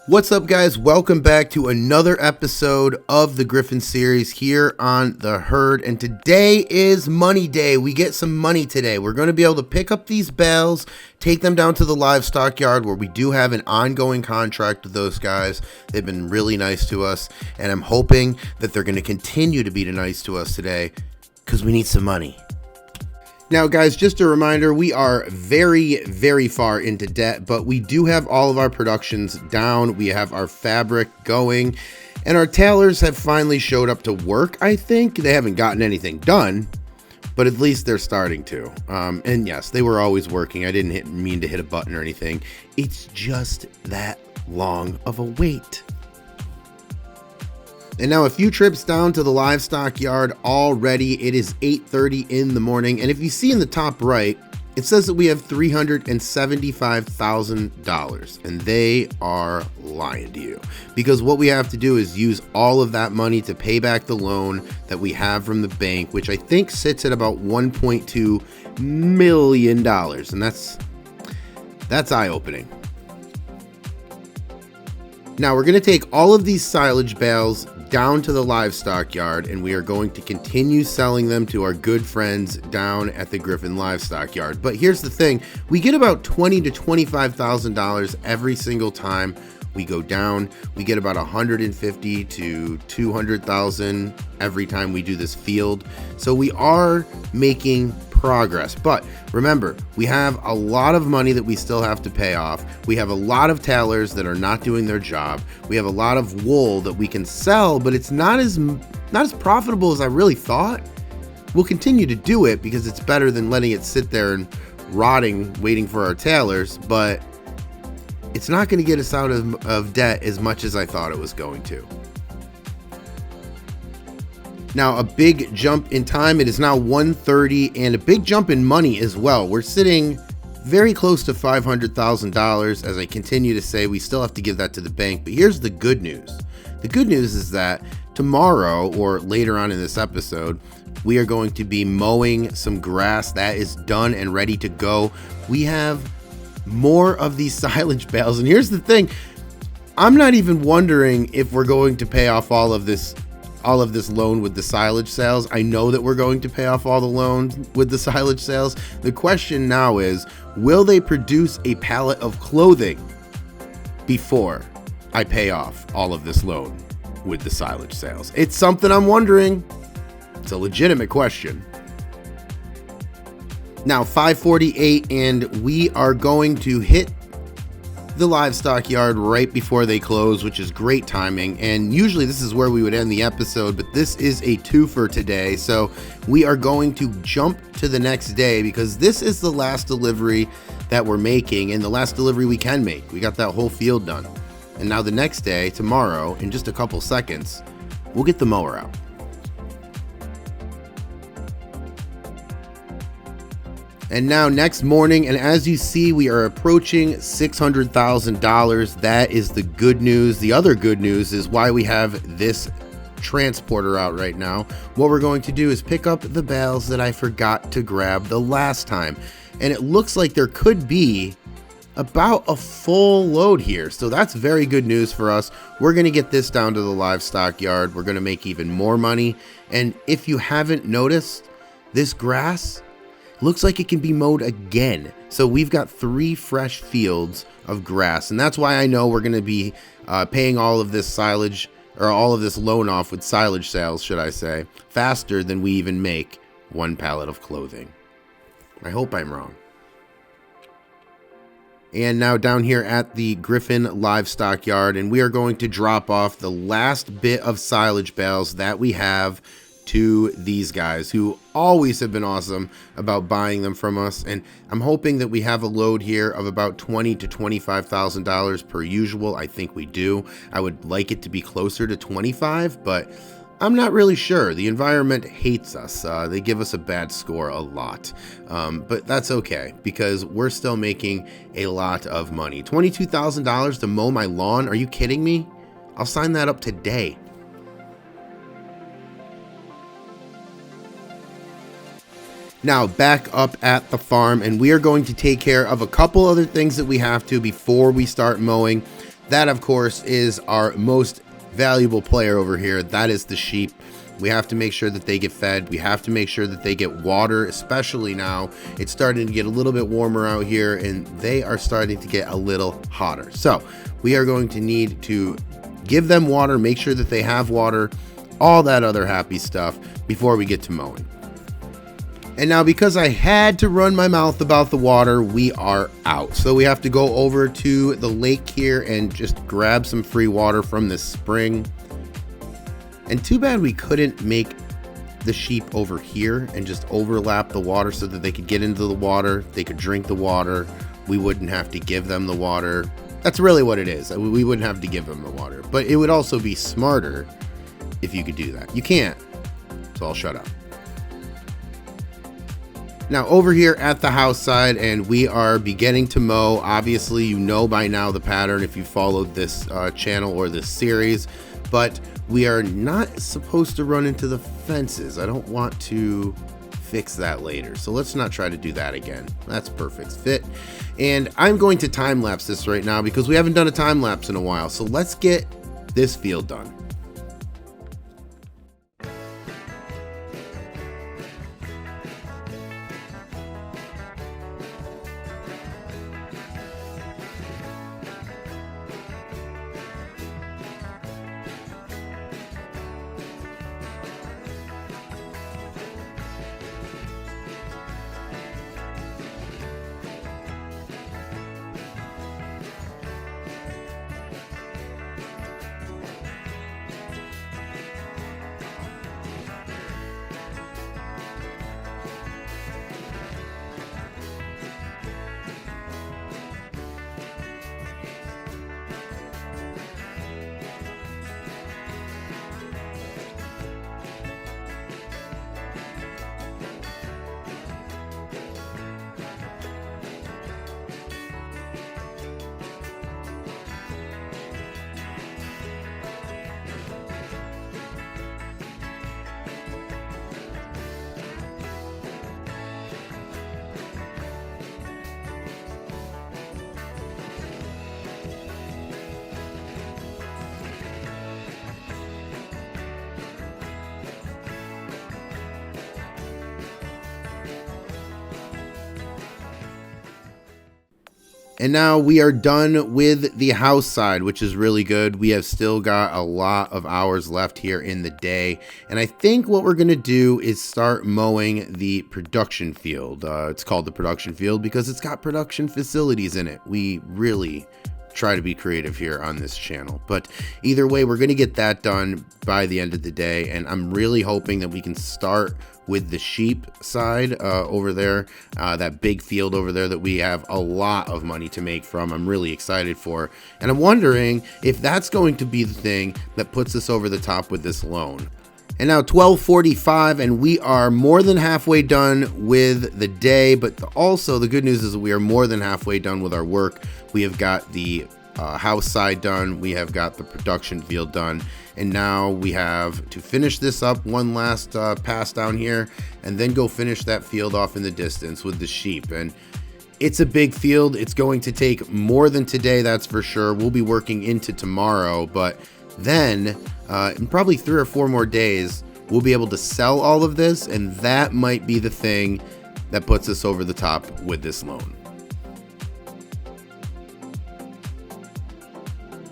What's up, guys? Welcome back to another episode of the Griffin series here on The Herd. And today is Money Day. We get some money today. We're going to be able to pick up these bales, take them down to the livestock yard where we do have an ongoing contract with those guys. They've been really nice to us, and I'm hoping that they're going to continue to be nice to us today because we need some money. Now, guys, just a reminder, we are very far into debt, but we do have all of our productions down. We have our fabric going, and our tailors have finally showed up to work, I think. They haven't gotten anything done, but at least they're starting to. And yes, they were always working. I didn't mean to hit a button or anything. It's just that long of a wait. And now a few trips down to the livestock yard already. It is 8:30 in the morning. And if you see in the top right, it says that we have $375,000. And they are lying to you. Because what we have to do is use all of that money to pay back the loan that we have from the bank, which I think sits at about $1.2 million. And that's eye-opening. Now we're going to take all of these silage bales down to the livestock yard, and we are going to continue selling them to our good friends down at the Griffin livestock yard. But here's the thing, we get about $20,000 to $25,000 every single time we go down. We get about $150,000 to $200,000 every time we do this field. So we are making progress. But remember, we have a lot of money that we still have to pay off. We have a lot of tailors that are not doing their job. We have a lot of wool that we can sell, but it's not as profitable as I really thought. We'll continue to do it because it's better than letting it sit there and rotting, waiting for our tailors, but it's not going to get us out of debt as much as I thought it was going to. Now, a big jump in time. It is now 1:30, and a big jump in money as well. We're sitting very close to $500,000. As I continue to say, we still have to give that to the bank. But here's the good news. The good news is that tomorrow, or later on in this episode, we are going to be mowing some grass that is done and ready to go. We have more of these silage bales. And here's the thing. I'm not even wondering if we're going to pay off all of this loan with the silage sales. I know that we're going to pay off all the loans with the silage sales. The question now is, will they produce a pallet of clothing before I pay off all of this loan with the silage sales? It's something I'm wondering. It's a legitimate question. Now, 5:48, and we are going to hit the livestock yard right before they close, which is great timing. And usually this is where we would end the episode, but this is a twofer today. So we are going to jump to the next day because this is the last delivery that we're making and the last delivery we can make. We got that whole field done. And now the next day, tomorrow, in just a couple seconds, we'll get the mower out. And now next morning, and as you see, we are approaching $600,000. That is the good news. The other good news is why we have this transporter out right now. What we're going to do is pick up the bales that I forgot to grab the last time. And it looks like there could be about a full load here. So that's very good news for us. We're going to get this down to the livestock yard. We're going to make even more money. And if you haven't noticed, this grass looks like it can be mowed again. So we've got 3 fresh fields of grass, and that's why I know we're going to be paying all of this silage, or all of this loan off with silage sales, should I say, faster than we even make 1 pallet of clothing. I hope I'm wrong. And now down here at the Griffin livestock yard, and we are going to drop off the last bit of silage bales that we have to these guys who always have been awesome about buying them from us. And I'm hoping that we have a load here of about $20,000 to $25,000 per usual. I think we do. I would like it to be closer to 25, but I'm not really sure. The environment hates us. They give us a bad score a lot, but that's okay because we're still making a lot of money. $22,000 to mow my lawn? Are you kidding me? I'll sign that up today. Now back up at the farm, and we are going to take care of a couple other things that we have to before we start mowing. That, of course, is our most valuable player over here. That is the sheep. We have to make sure that they get fed. We have to make sure that they get water, especially now. It's starting to get a little bit warmer out here, and they are starting to get a little hotter. So we are going to need to give them water, make sure that they have water, all that other happy stuff before we get to mowing. And now, because I had to run my mouth about the water, we are out. So we have to go over to the lake here and just grab some free water from this spring. And too bad we couldn't make the sheep over here and just overlap the water so that they could get into the water, they could drink the water, we wouldn't have to give them the water. That's really what it is. We wouldn't have to give them the water. But it would also be smarter if you could do that. You can't, so I'll shut up. Now over here at the house side, and we are beginning to mow. Obviously, you know by now the pattern if you followed this channel or this series, but we are not supposed to run into the fences. I don't want to fix that later, so let's not try to do that again. That's perfect fit. And I'm going to time lapse this right now because we haven't done a time lapse in a while. So let's get this field done. And now we are done with the house side, which is really good. We have still got a lot of hours left here in the day. And I think what we're going to do is start mowing the production field. It's called the production field because it's got production facilities in it. We really try to be creative here on this channel. But either way, we're going to get that done by the end of the day. And I'm really hoping that we can start with the sheep side over there, that big field over there that we have a lot of money to make from. I'm really excited for, and I'm wondering if that's going to be the thing that puts us over the top with this loan. And now 12:45, and we are more than halfway done with the day, but also the good news is that we are more than halfway done with our work. We have got the house side done, we have got the production field done, and now we have to finish this up one last pass down here and then go finish that field off in the distance with the sheep. And it's a big field. It's going to take more than today, that's for sure. We'll be working into tomorrow, but then in probably 3 or 4 more days we'll be able to sell all of this, and that might be the thing that puts us over the top with this loan.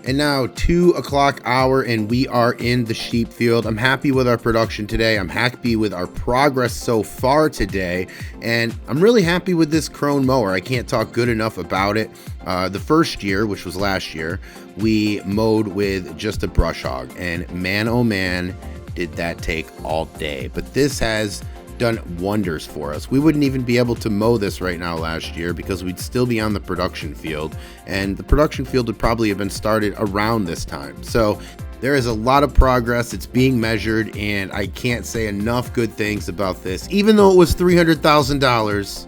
And now 2 o'clock hour, and we are in the sheep field. I'm happy with our production today. I'm happy with our progress so far today, and I'm really happy with this Krone mower. I can't talk good enough about it. The first year, which was last year, we mowed with just a brush hog, and man, oh man, did that take all day. But this has done wonders for us. We wouldn't even be able to mow this right now last year because we'd still be on the production field, and the production field would probably have been started around this time. So there is a lot of progress. It's being measured, and I can't say enough good things about this. Even though it was $300,000,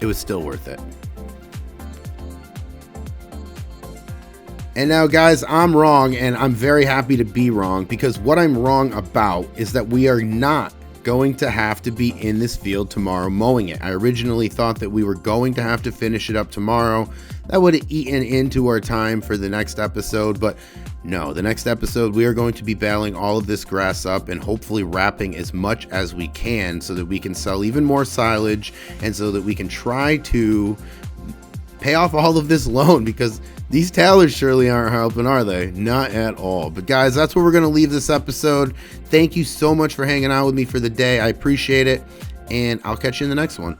it was still worth it. And now, guys, I'm wrong, and I'm very happy to be wrong, because what I'm wrong about is that we are not going to have to be in this field tomorrow mowing it. I originally thought that we were going to have to finish it up tomorrow. that would have eaten into our time for the next episode. But no, the next episode we are going to be baling all of this grass up and hopefully wrapping as much as we can so that we can sell even more silage and so that we can try to pay off all of this loan, because these tailors surely aren't helping, are they? Not at all. But guys, that's where we're going to leave this episode. Thank you so much for hanging out with me for the day. I appreciate it, and I'll catch you in the next one.